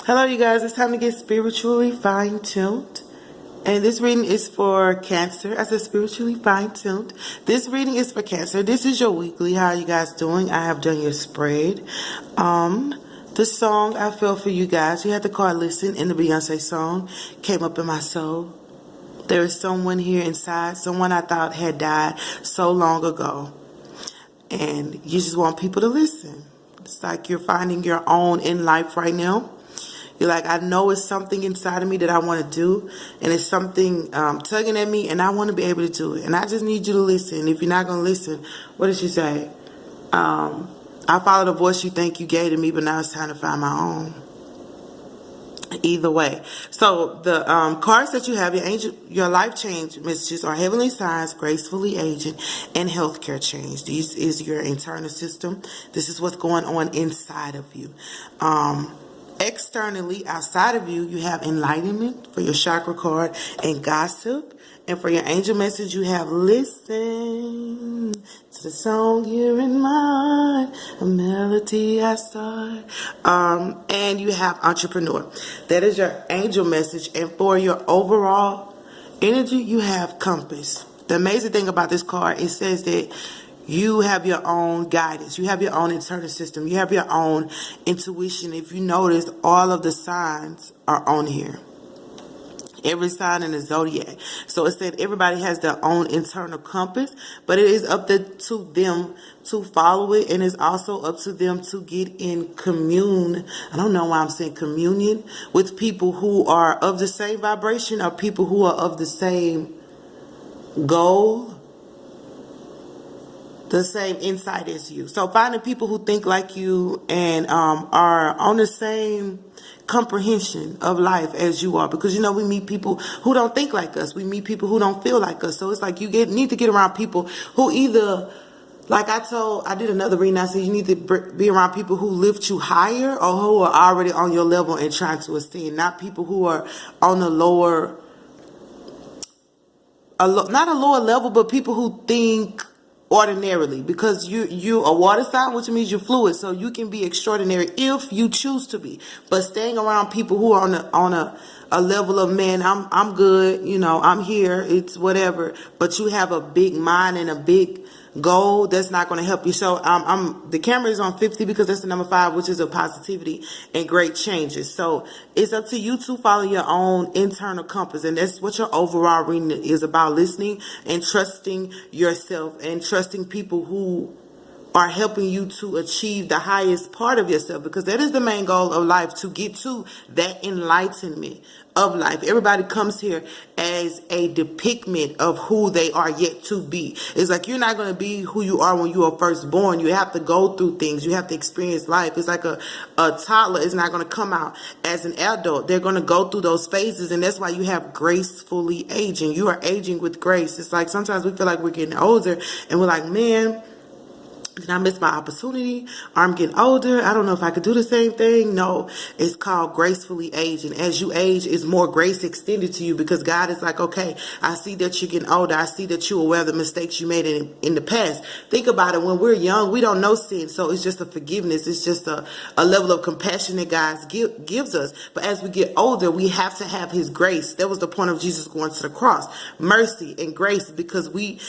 Hello, you guys. It's time to get spiritually fine-tuned. And this reading is for Cancer. I said spiritually fine-tuned. This reading is for Cancer. This is your weekly. How are you guys doing? I have done your spread. The song I feel for you guys, you had the card listen in the Beyonce song, came up in my soul. There is someone here inside, someone I thought had died so long ago. And you just want people to listen. It's like you're finding your own in life right now. You're like, I know it's something inside of me that I want to do, and it's something tugging at me, and I want to be able to do it. And I just need you to listen. If you're not going to listen, what did she say? I followed the voice you think you gave to me, but now it's time to find my own. Either way. So the cards that you have, your life change messages are heavenly signs, gracefully aging, and healthcare change. This is your internal system. This is what's going on inside of you. Externally, outside of you, you have enlightenment for your chakra card and gossip. And for your angel message, you have listen to the song here in mind, a melody I start. And you have entrepreneur. That is your angel message. And for your overall energy, you have compass. The amazing thing about this card, it says that you have your own guidance. You have your own internal system. You have your own intuition. If you notice, all of the signs are on here. Every sign in the zodiac. So it said everybody has their own internal compass, but it is up to them to follow it, and it's also up to them to get in I don't know why I'm saying communion, with people who are of the same vibration or people who are of the same goal, the same insight as you. So finding people who think like you and are on the same comprehension of life as you are, because we meet people who don't think like us. We meet people who don't feel like us. So it's like you need to get around people who either, like I did another reading, I said you need to be around people who lift you higher or who are already on your level and trying to ascend, not people who are on the lower, not a lower level, but people who think ordinarily, because you a water sign, which means you're fluid, so you can be extraordinary if you choose to be. But staying around people who are on a level of, man, I'm good, I'm here, it's whatever, but you have a big mind and a big goal, that's not going to help you. So the camera is on 50 because that's the number 5, which is a positivity and great changes. So it's up to you to follow your own internal compass, and that's what your overall reading is about: listening and trusting yourself and trusting people who are helping you to achieve the highest part of yourself, because that is the main goal of life, to get to that enlightenment of life. Everybody comes here as a depiction of who they are yet to be. It's like you're not going to be who you are when you are first born. You have to go through things. You have to experience life. It's like a toddler is not going to come out as an adult. They're going to go through those phases, and that's why you have gracefully aging. You are aging with grace. It's like sometimes we feel like we're getting older and we're like, man, did I miss my opportunity? Or I'm getting older, I don't know if I could do the same thing. No, it's called gracefully aging. As you age, it's more grace extended to you, because God is like, okay, I see that you're getting older. I see that you're aware of the mistakes you made in the past. Think about it. When we're young, we don't know sin. So it's just a forgiveness. It's just a level of compassion that God gives us. But as we get older, we have to have his grace. That was the point of Jesus going to the cross. Mercy and grace, because we,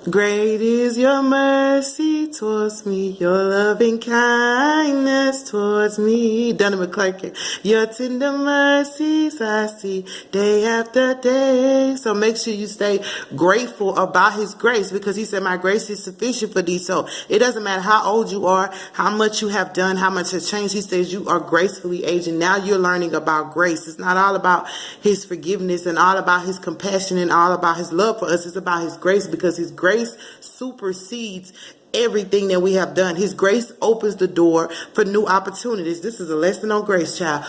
great is your mercy towards me, your loving kindness towards me. Donnie McClurkin. Your tender mercies I see day after day. So make sure you stay grateful about his grace, because he said, my grace is sufficient for thee. So it doesn't matter how old you are, how much you have done, how much has changed. He says you are gracefully aging. Now you're learning about grace. It's not all about his forgiveness and all about his compassion and all about his love for us. It's about his grace, because his grace supersedes everything that we have done. His grace opens the door for new opportunities. This is a lesson on grace, child.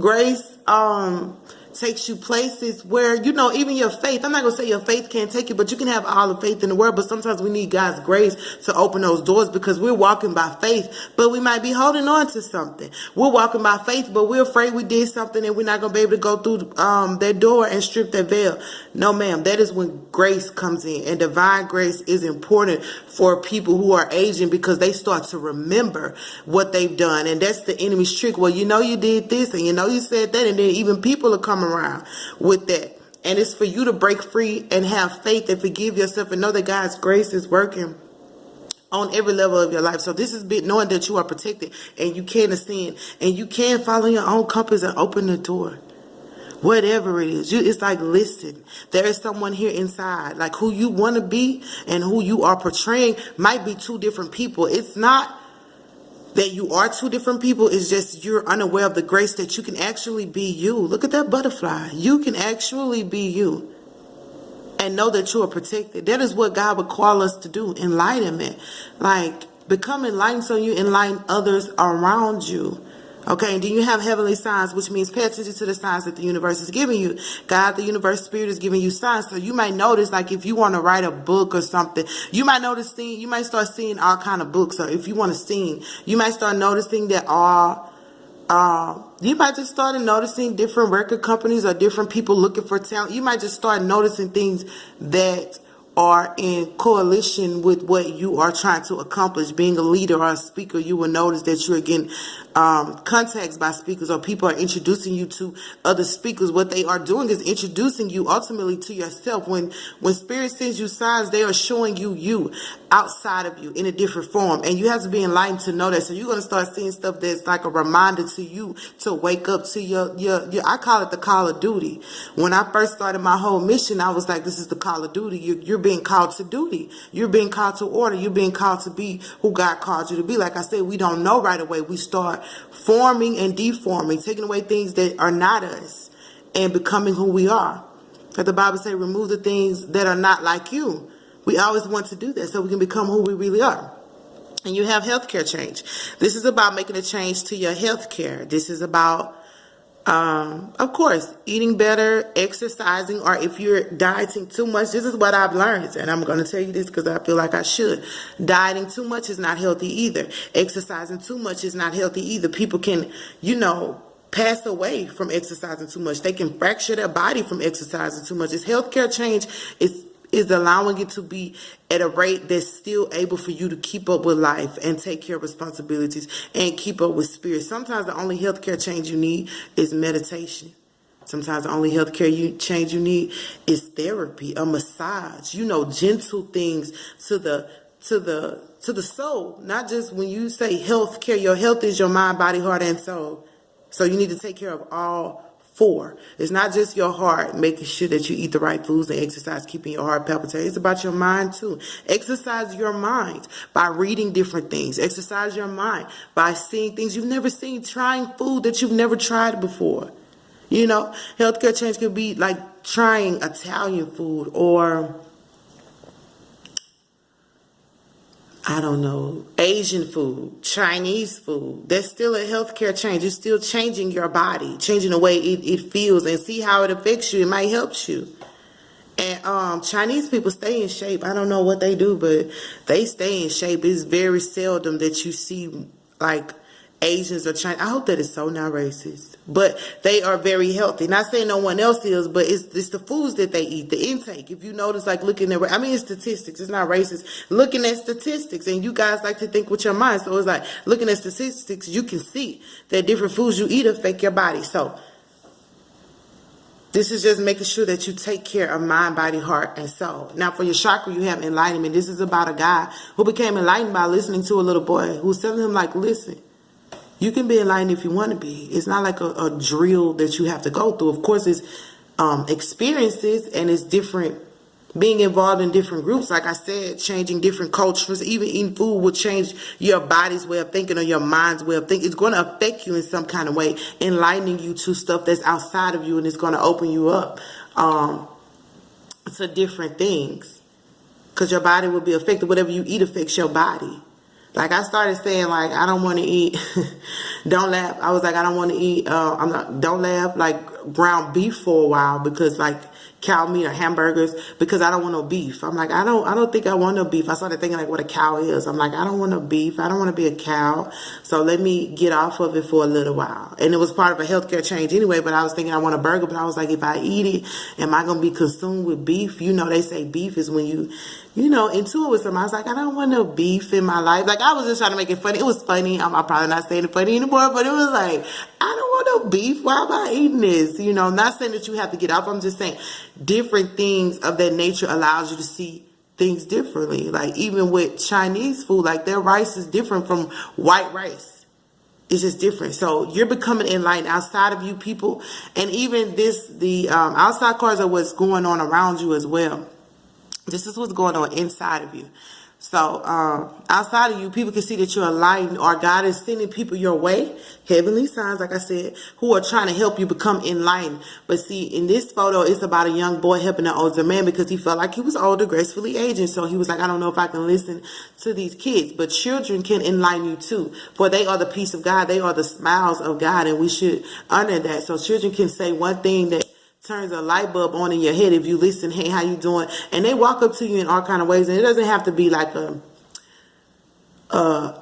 Grace takes you places where, even your faith, I'm not going to say your faith can't take you, but you can have all the faith in the world. But sometimes we need God's grace to open those doors, because we're walking by faith, but we might be holding on to something. We're walking by faith, but we're afraid we did something and we're not going to be able to go through that door and strip that veil. No, ma'am. That is when grace comes in, and divine grace is important for people who are aging, because they start to remember what they've done. And that's the enemy's trick. Well, you did this, and you said that, and then even people are coming around with that. And it's for you to break free and have faith and forgive yourself and know that God's grace is working on every level of your life. So this is big, knowing that you are protected and you can ascend and you can follow your own compass and open the door. Whatever it is, it's like, listen, there is someone here inside, like who you want to be and who you are portraying might be two different people. It's not that you are two different people. It's just you're unaware of the grace that you can actually be you. Look at that butterfly. You can actually be you and know that you are protected. That is what God would call us to do. Enlightenment. Like, become enlightened so you enlighten others around you. Okay, and then you have heavenly signs, which means pay attention to the signs that the universe is giving you. God, the universe spirit is giving you signs. So you might notice, like if you want to write a book or something, you might start seeing all kind of books. Or if you want to sing, you might start noticing that you might just start noticing different record companies or different people looking for talent. You might just start noticing things that are in coalition with what you are trying to accomplish. Being a leader or a speaker, you will notice that you're getting contacts by speakers, or people are introducing you to other speakers. What they are doing is introducing you ultimately to yourself. When Spirit sends you signs, they are showing you outside of you in a different form, and you have to be enlightened to know that. So you're going to start seeing stuff that's like a reminder to you to wake up to your I call it the call of duty. When I first started my whole mission, I was like, this is the call of duty. You're being called to duty. You're being called to order. You're being called to be who God called you to be. Like I said, we don't know right away. We start forming and deforming, taking away things that are not us and becoming who we are. Like the Bible says, remove the things that are not like you. We always want to do that so we can become who we really are. And you have healthcare change. This is about making a change to your healthcare. This is about of course, eating better, exercising, or if you're dieting too much. This is what I've learned, and I'm going to tell you this because I feel like I should. Dieting too much is not healthy either. Exercising too much is not healthy either. People can, pass away from exercising too much. They can fracture their body from exercising too much. It's healthcare change. Is allowing it to be at a rate that's still able for you to keep up with life and take care of responsibilities and keep up with spirit. Sometimes the only healthcare change you need is meditation. Sometimes the only healthcare change you need is therapy, a massage, gentle things to the soul. Not just when you say healthcare, your health is your mind, body, heart, and soul. So you need to take care of all four. It's not just your heart, making sure that you eat the right foods and exercise, keeping your heart palpitating. It's about your mind too. Exercise your mind by reading different things. Exercise your mind by seeing things you've never seen, trying food that you've never tried before. Healthcare change could be like trying Italian food or Asian food, Chinese food. That's still a healthcare change. It's still changing your body, changing the way it feels, and see how it affects you. It might help you. And Chinese people stay in shape. I don't know what they do, but they stay in shape. It's very seldom that you see like Asians or Chinese. I hope that is so not racist, but they are very healthy. Not saying no one else is, but it's the foods that they eat, the intake. If you notice, like looking at, it's statistics. It's not racist. Looking at statistics, and you guys like to think with your mind. So it's like looking at statistics, you can see that different foods you eat affect your body. So this is just making sure that you take care of mind, body, heart, and soul. Now, for your chakra, you have enlightenment. This is about a guy who became enlightened by listening to a little boy who was telling him, like, listen, you can be enlightened if you want to be. It's not like a drill that you have to go through. Of course, it's experiences, and it's different. Being involved in different groups, like I said, changing different cultures, even eating food will change your body's way of thinking or your mind's way of thinking. It's going to affect you in some kind of way, enlightening you to stuff that's outside of you, and it's going to open you up to different things, because your body will be affected. Whatever you eat affects your body. Like I started saying, like, I don't want to eat Don't laugh. I was like, I don't want to eat. Don't laugh like ground beef for a while because like cow meat or hamburgers because I don't want no beef. I'm like, I don't think I want no beef. I started thinking like what a cow is. I'm like, I don't want no beef. I don't want to be a cow. So let me get off of it for a little while. And it was part of a healthcare change anyway, but I was thinking I want a burger, but I was like, if I eat it, am I going to be consumed with beef? You know, they say beef is when you know, into it with something. I was like, I don't want no beef in my life. Like, I was just trying to make it funny. It was funny. I'm probably not saying it funny anymore, but it was like, I don't want no beef. Why am I eating this? You know, not saying that you have to get off. I'm just saying different things of that nature allows you to see things differently. Like, even with Chinese food, like, their rice is different from white rice. It's just different. So you're becoming enlightened outside of you people. And even the outside cards are what's going on around you as well. This is what's going on inside of you. So outside of you, people can see that you're enlightened, or God is sending people your way, heavenly signs, like I said, who are trying to help you become enlightened. But see, in this photo, it's about a young boy helping an older man because he felt like he was older, gracefully aging. So he was like, I don't know if I can listen to these kids. But children can enlighten you too, for they are the peace of God. They are the smiles of God, and we should honor that. So children can say one thing that turns a light bulb on in your head if you listen. Hey, how you doing? And they walk up to you in all kind of ways, and it doesn't have to be like a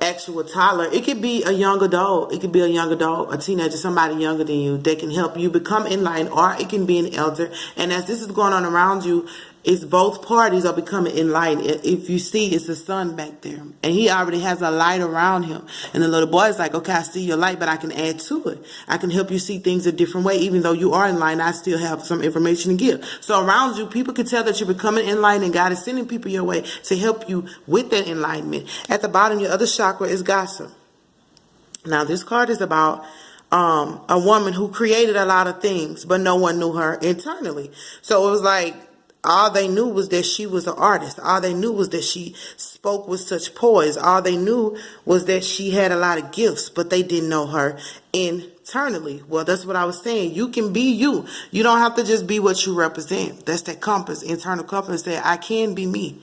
actual toddler. It could be a young adult. It could be a young adult, a teenager, somebody younger than you. They can help you become enlightened, or it can be an elder. And as this is going on around you, it's both parties are becoming enlightened. If you see, it's the sun back there, and he already has a light around him. And the little boy is like, okay, I see your light, but I can add to it. I can help you see things a different way. Even though you are enlightened, I still have some information to give. So around you, people can tell that you're becoming enlightened, and God is sending people your way to help you with that enlightenment. At the bottom, your other chakra is gossip. Now, this card is about a woman who created a lot of things, but no one knew her internally. So it was like, all they knew was that she was an artist. All they knew was that she spoke with such poise. All they knew was that she had a lot of gifts, but they didn't know her internally. Well, that's what I was saying. You can be you. You don't have to just be what you represent. That's that compass, internal compass that I can be me.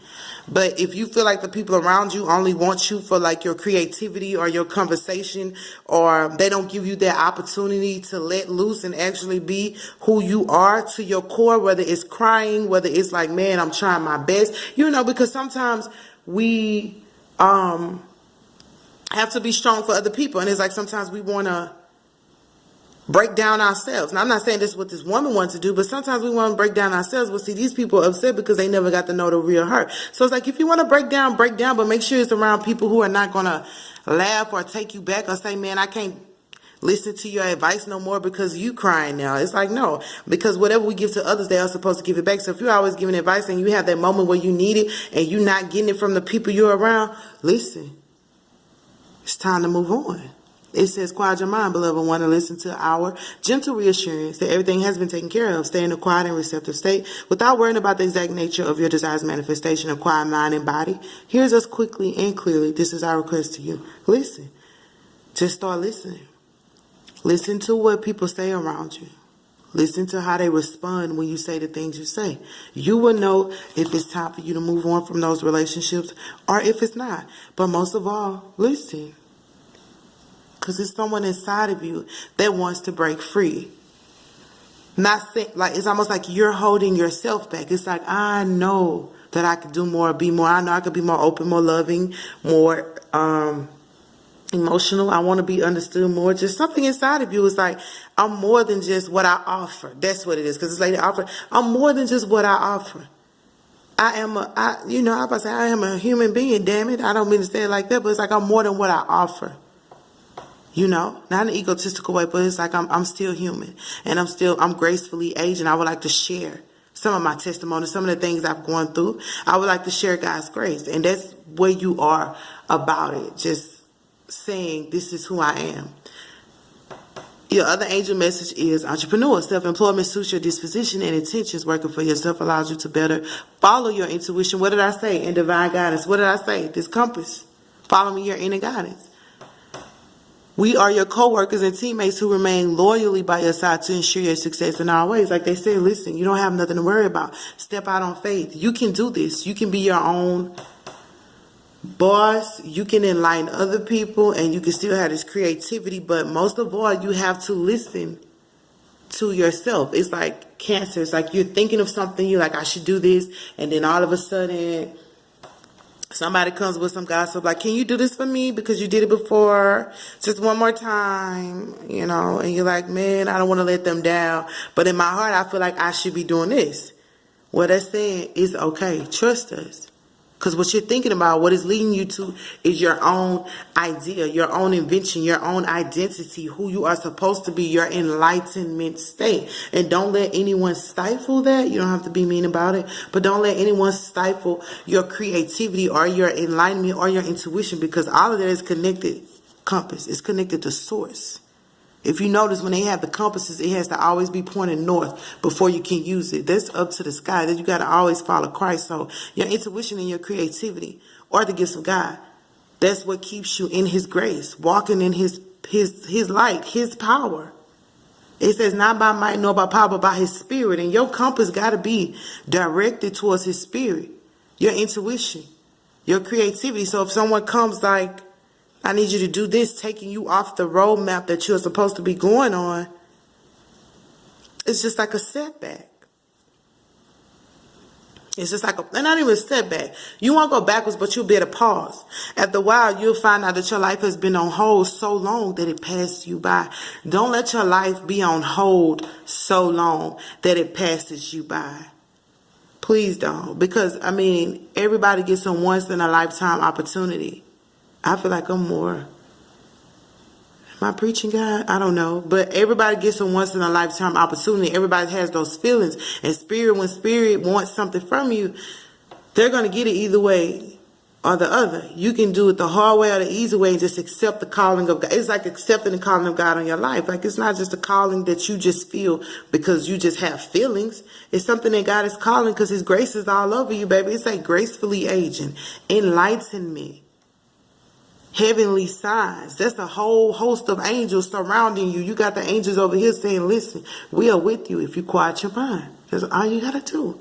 But if you feel like the people around you only want you for like your creativity or your conversation, or they don't give you that opportunity to let loose and actually be who you are to your core, whether it's crying, whether it's like, man, I'm trying my best, you know, because sometimes we have to be strong for other people. And it's like sometimes we want to break down ourselves. Now, I'm not saying this is what this woman wants to do, but sometimes we want to break down ourselves. Well, see, these people are upset because they never got to know the real her. So it's like, if you want to break down, but make sure it's around people who are not going to laugh or take you back or say, man, I can't listen to your advice no more because you crying now. It's like, no, because whatever we give to others, they are supposed to give it back. So if you're always giving advice and you have that moment where you need it and you're not getting it from the people you're around, listen, it's time to move on. It says, quiet your mind, beloved one, and listen to our gentle reassurance that everything has been taken care of. Stay in a quiet and receptive state without worrying about the exact nature of your desire's manifestation of quiet mind and body. Hears us quickly and clearly. This is our request to you. Listen. Just start listening. Listen to what people say around you. Listen to how they respond when you say the things you say. You will know if it's time for you to move on from those relationships or if it's not. But most of all, listen. Because there's someone inside of you that wants to break free. Not say, like, it's almost like you're holding yourself back. It's like, I know that I could do more, be more. I know I could be more open, more loving, more emotional. I want to be understood more. Just something inside of you is like, I'm more than just what I offer. That's what it is. Because it's like, I'm more than just what I offer. I am a human being, damn it. I don't mean to say it like that, but it's like I'm more than what I offer. You know, not in an egotistical way, but it's like I'm still human, and I'm gracefully aging. I would like to share some of my testimony, some of the things I've gone through. I would like to share God's grace, and that's where you are about it. Just saying, this is who I am. Your other angel message is entrepreneur. Self-employment suits your disposition and intentions. Working for yourself allows you to better follow your intuition. What did I say? And divine guidance. What did I say? This compass. Following your inner guidance. We are your co-workers and teammates who remain loyally by your side to ensure your success in all ways. Like they say, listen, you don't have nothing to worry about. Step out on faith. You can do this. You can be your own Boss, you can enlighten other people and you can still have this creativity, but most of all, you have to listen to yourself. It's like Cancer. It's like you're thinking of something, you're like, I should do this, and then all of a sudden somebody comes with some gossip like, can you do this for me because you did it before, just one more time, you know, and you're like, man, I don't want to let them down, but in my heart I feel like I should be doing this. What they're saying is, okay, trust us. Because what you're thinking about, what is leading you to, is your own idea, your own invention, your own identity, who you are supposed to be, your enlightenment state. And don't let anyone stifle that. You don't have to be mean about it. But don't let anyone stifle your creativity or your enlightenment or your intuition, because all of that is connected. Compass is connected to source. If you notice, when they have the compasses, it has to always be pointing north before you can use it. That's up to the sky. That you got to always follow Christ. So your intuition and your creativity are the gifts of God. That's what keeps you in His grace, walking in His light, His power. It says, not by might nor by power, but by His Spirit. And your compass got to be directed towards His Spirit, your intuition, your creativity. So if someone comes like, I need you to do this, taking you off the roadmap that you're supposed to be going on, it's just like a setback. It's just like and not even a setback. You won't go backwards, but you'll be able to pause. After a while, you'll find out that your life has been on hold so long that it passed you by. Don't let your life be on hold so long that it passes you by. Please don't. Because, I mean, everybody gets a once-in-a-lifetime opportunity. I feel like I'm more. Am I preaching, God? I don't know. But everybody gets a once-in-a-lifetime opportunity. Everybody has those feelings. And spirit, when spirit wants something from you, they're going to get it either way or the other. You can do it the hard way or the easy way and just accept the calling of God. It's like accepting the calling of God on your life. Like, it's not just a calling that you just feel because you just have feelings. It's something that God is calling because His grace is all over you, baby. It's like gracefully aging, enlightenment, heavenly signs. That's a whole host of angels surrounding you. You got the angels over here saying, listen, we are with you if you quiet your mind. That's all you got to do.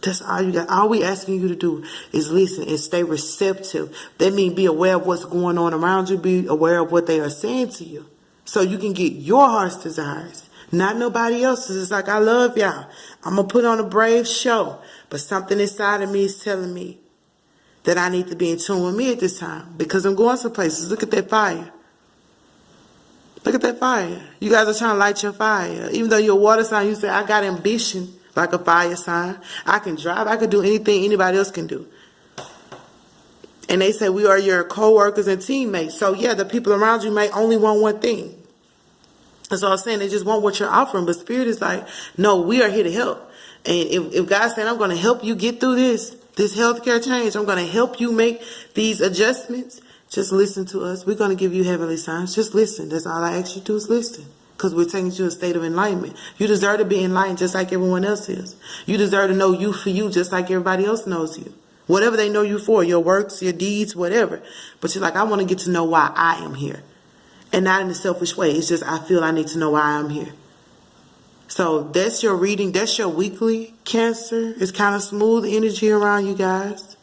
That's all you got. All we asking you to do is listen and stay receptive. That means be aware of what's going on around you. Be aware of what they are saying to you, so you can get your heart's desires, not nobody else's. It's like, I love y'all. I'm going to put on a brave show, but something inside of me is telling me that I need to be in tune with me at this time, because I'm going some places. Look at that fire. Look at that fire. You guys are trying to light your fire. Even though you're a water sign, you say, I got ambition like a fire sign. I can drive. I can do anything anybody else can do. And they say we are your co-workers and teammates. So yeah, the people around you may only want one thing. That's all I'm saying. They just want what you're offering. But Spirit is like, no, we are here to help. And if God's saying, I'm going to help you get through this healthcare change, I'm going to help you make these adjustments, just listen to us. We're going to give you heavenly signs. Just listen. That's all I ask you to do is listen. Because we're taking you to a state of enlightenment. You deserve to be enlightened just like everyone else is. You deserve to know you for you just like everybody else knows you. Whatever they know you for, your works, your deeds, whatever. But you're like, I want to get to know why I am here. And not in a selfish way. It's just I feel I need to know why I'm here. So that's your reading. That's your weekly, Cancer. It's kind of smooth energy around you guys.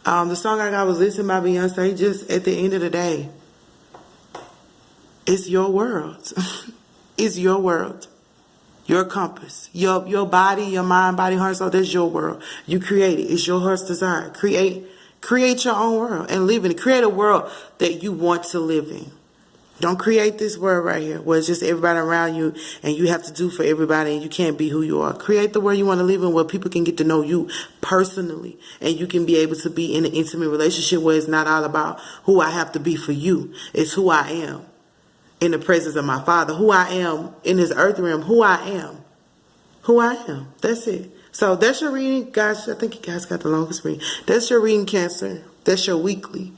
The song I got was Listen by Beyonce. Just at the end of the day, it's your world. It's your world. Your compass. Your body, your mind, body, heart, soul. That's your world. You create it. It's your heart's desire. Create your own world and live in it. Create a world that you want to live in. Don't create this world right here where it's just everybody around you and you have to do for everybody and you can't be who you are. Create the world you want to live in where people can get to know you personally and you can be able to be in an intimate relationship where it's not all about who I have to be for you. It's who I am in the presence of my Father, who I am in this earth realm, who I am. Who I am. That's it. So that's your reading. Guys, I think you guys got the longest reading. That's your reading, Cancer. That's your weekly.